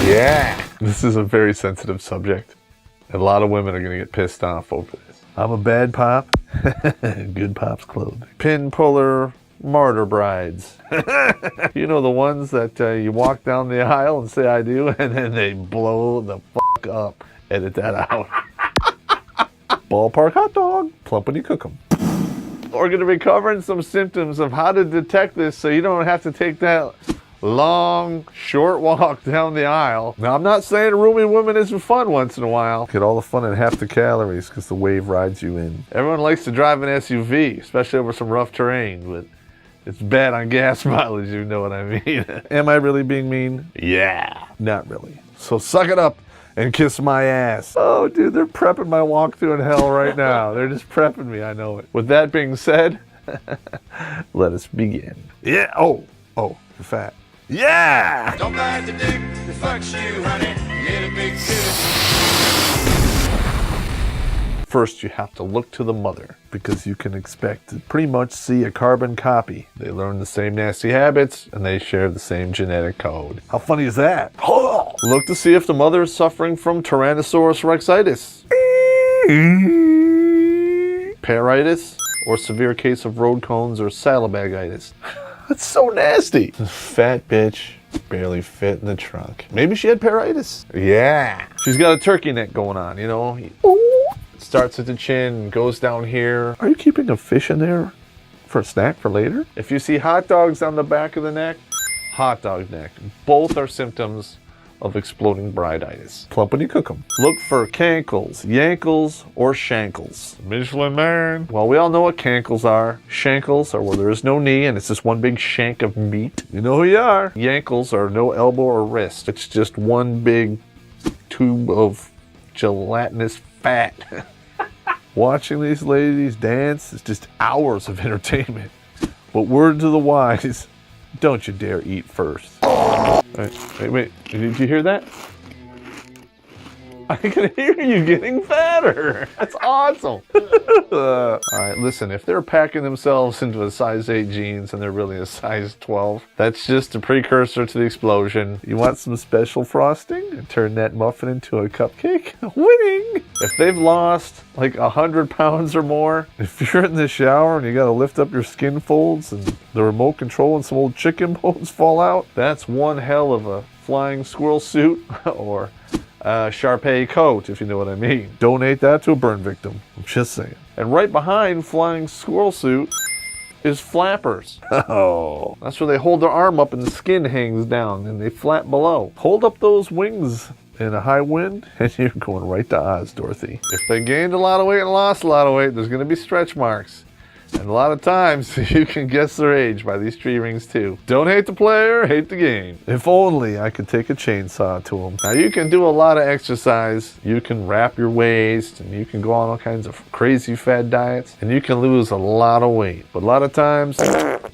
Yeah. This is a very sensitive subject. And a lot of women are going to get pissed off over this. I'm a bad pop. Good pop's clothing. Pin puller martyr brides. You know, the ones that you walk down the aisle and say I do, and then they blow the fuck up. Edit that out. Ballpark hot dog. Plump when you cook them. We're going to be covering some symptoms of how to detect this so you don't have to take that long, short walk down the aisle. Now, I'm not saying a roomy woman isn't fun once in a while. Get all the fun and half the calories because the wave rides you in. Everyone likes to drive an SUV, especially over some rough terrain, but it's bad on gas mileage, you know what I mean. Am I really being mean? Yeah. Not really. So suck it up and kiss my ass. Oh, dude, they're prepping my walkthrough in hell right now. They're just prepping me, I know it. With that being said, let us begin. Yeah, oh, you're fat. Yeah! Don't bite the dick that fucks you, honey. Get a big titty. First, you have to look to the mother because you can expect to pretty much see a carbon copy. They learn the same nasty habits and they share the same genetic code. How funny is that? Look to see if the mother is suffering from Tyrannosaurus rexitis, Parasitis, or severe case of road cones or salibagitis. That's so nasty. Fat bitch, barely fit in the trunk. Maybe she had parasitis. Yeah. She's got a turkey neck going on, you know. Starts at the chin, goes down here. Are you keeping a fish in there for a snack for later? If you see hot dogs on the back of the neck, hot dog neck. Both are symptoms of exploding bride-itis. Plump when you cook them. Look for cankles, yankles, or shankles. Michelin man. Well, we all know what cankles are. Shankles are where there is no knee and it's just one big shank of meat. You know who you are. Yankles are no elbow or wrist. It's just one big tube of gelatinous fat. Watching these ladies dance is just hours of entertainment. But word to the wise, don't you dare eat first. Wait, did you hear that? I can hear you getting fatter. That's awesome. All right, listen, if they're packing themselves into a size 8 jeans and they're really a size 12, that's just a precursor to the explosion. You want some special frosting and turn that muffin into a cupcake? Winning! If they've lost like 100 pounds or more, if you're in the shower and you gotta lift up your skin folds and the remote control and some old chicken bones fall out, that's one hell of a flying squirrel suit or Sharpay coat, if you know what I mean. Donate that to a burn victim. I'm just saying. And right behind flying squirrel suit is flappers. Oh. That's where they hold their arm up and the skin hangs down and they flap below. Hold up those wings in a high wind and you're going right to Oz, Dorothy. If they gained a lot of weight and lost a lot of weight, there's going to be stretch marks. And a lot of times, you can guess their age by these tree rings too. Don't hate the player, hate the game. If only I could take a chainsaw to them. Now you can do a lot of exercise. You can wrap your waist, and you can go on all kinds of crazy fad diets, and you can lose a lot of weight. But a lot of times,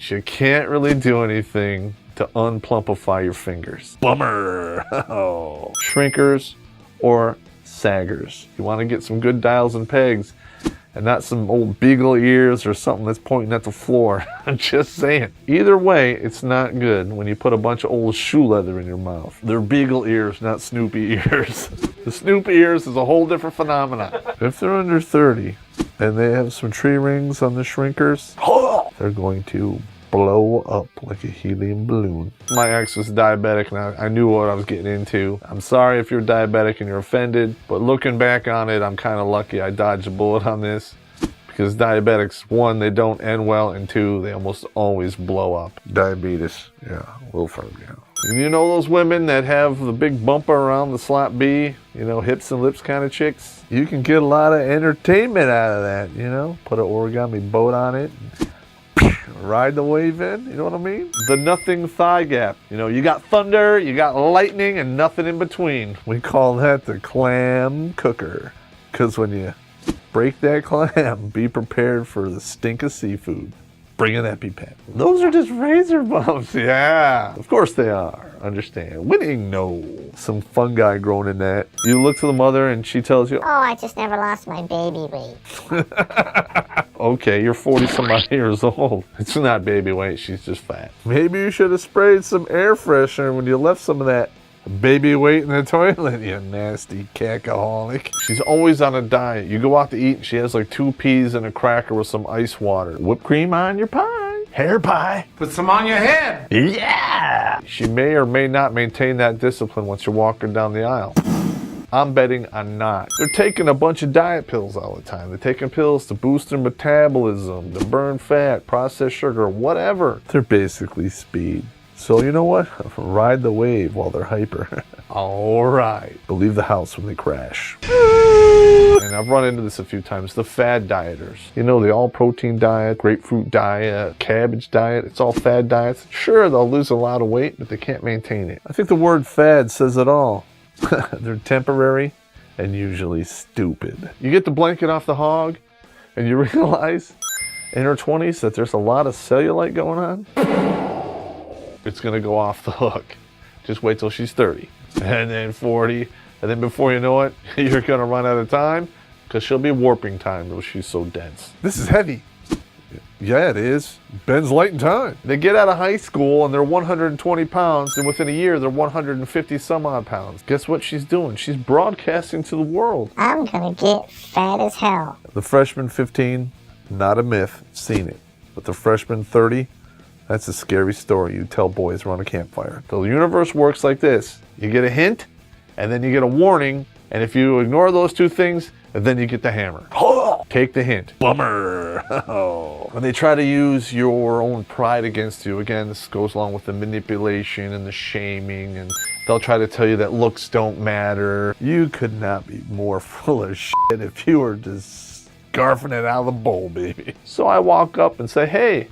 you can't really do anything to unplumpify your fingers. Bummer. Shrinkers or saggers. You want to get some good dials and pegs, and not some old beagle ears or something that's pointing at the floor. I'm just saying. Either way, it's not good when you put a bunch of old shoe leather in your mouth. They're beagle ears, not Snoopy ears. The Snoopy ears is a whole different phenomenon. If they're under 30 and they have some tree rings on the shrinkers, they're going to blow up like a helium balloon. My ex was diabetic and I knew what I was getting into. I'm sorry if you're diabetic and you're offended, but looking back on it, I'm kind of lucky I dodged a bullet on this because diabetics, one, they don't end well, and two, they almost always blow up. Diabetes, yeah, we'll forget. And you know those women that have the big bumper around the slot B, you know, hips and lips kind of chicks? You can get a lot of entertainment out of that, you know? Put an origami boat on it. Ride the wave in, you know what I mean? The nothing thigh gap. You know, you got thunder, you got lightning, and nothing in between. We call that the clam cooker. Because when you break that clam, be prepared for the stink of seafood. Bring an EpiPen. Those are just razor bumps, yeah. Of course they are, understand. Winning, no. Some fungi growing in that. You look to the mother and she tells you, oh, I just never lost my baby weight. Okay, you're 40 some odd years old. It's not baby weight, she's just fat. Maybe you should have sprayed some air freshener when you left some of that Baby weight in the toilet, you nasty cackaholic. She's always on a diet. You go out to eat and she has like 2 peas and a cracker with some ice water. Whipped cream on your pie. Hair pie. Put some on your head. Yeah! She may or may not maintain that discipline once you're walking down the aisle. I'm betting on not. They're taking a bunch of diet pills all the time. They're taking pills to boost their metabolism, to burn fat, process sugar, whatever. They're basically speed. So you know what? Ride the wave while they're hyper. All right. But leave the house when they crash. And I've run into this a few times. The fad dieters. You know, the all-protein diet, grapefruit diet, cabbage diet. It's all fad diets. Sure, they'll lose a lot of weight, but they can't maintain it. I think the word fad says it all. They're temporary and usually stupid. You get the blanket off the hog and you realize in her 20s that there's a lot of cellulite going on. It's gonna go off the hook. Just wait till she's 30 and then 40, and then before you know it, you're gonna run out of time because she'll be warping time though she's so dense. This is heavy. Yeah, it is. Ben's light in time. They get out of high school and they're 120 pounds, and within a year they're 150 some odd pounds. Guess what she's doing? She's broadcasting to the world. I'm gonna get fat as hell. The freshman 15, not a myth, seen it. But the freshman 30, that's a scary story you tell boys around a campfire. The universe works like this. You get a hint, and then you get a warning, and if you ignore those 2 things, then you get the hammer. Take the hint. Bummer. When they try to use your own pride against you, again, this goes along with the manipulation and the shaming, and they'll try to tell you that looks don't matter. You could not be more full of shit if you were just scarfing it out of the bowl, baby. So I walk up and say, hey,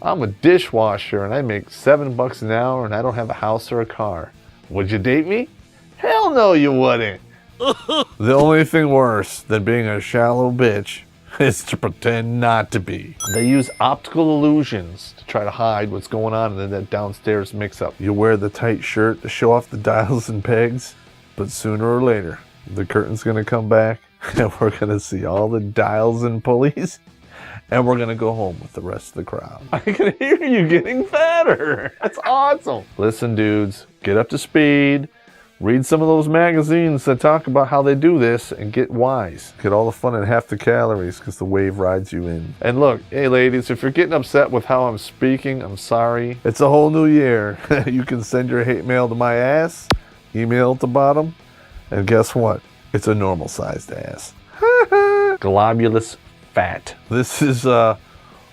I'm a dishwasher and I make $7 an hour and I don't have a house or a car. Would you date me? Hell no, you wouldn't. The only thing worse than being a shallow bitch is to pretend not to be. They use optical illusions to try to hide what's going on in that downstairs mix-up. You wear the tight shirt to show off the dials and pegs, but sooner or later, the curtain's gonna come back and we're gonna see all the dials and pulleys, and we're gonna go home with the rest of the crowd. I can hear you getting fatter. That's awesome. Listen, dudes, get up to speed. Read some of those magazines that talk about how they do this and get wise. Get all the fun and half the calories because the wave rides you in. And look, hey ladies, if you're getting upset with how I'm speaking, I'm sorry. It's a whole new year. You can send your hate mail to my ass, email at the bottom, and guess what? It's a normal sized ass. Globulous fat. This is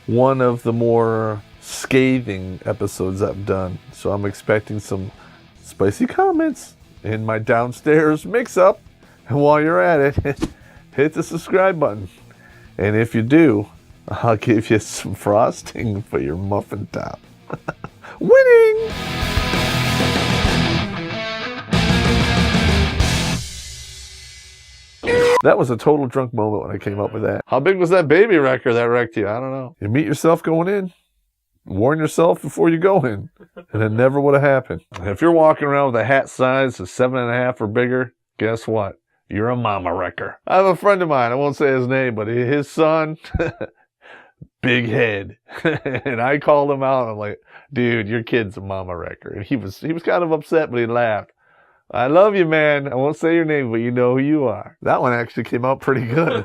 one of the more scathing episodes I've done, so I'm expecting some spicy comments in my downstairs mix-up. And while you're at it, hit the subscribe button. And if you do, I'll give you some frosting for your muffin top. Winning! That was a total drunk moment when I came up with that. How big was that baby wrecker that wrecked you? I don't know. You meet yourself going in. Warn yourself before you go in, and it never would have happened. If you're walking around with a hat size of 7.5 or bigger, guess what? You're a mama wrecker. I have a friend of mine, I won't say his name, but his son, big head. And I called him out. I'm like, dude, your kid's a mama wrecker. And he was kind of upset, but he laughed. I love you, man. I won't say your name, but you know who you are. That one actually came out pretty good.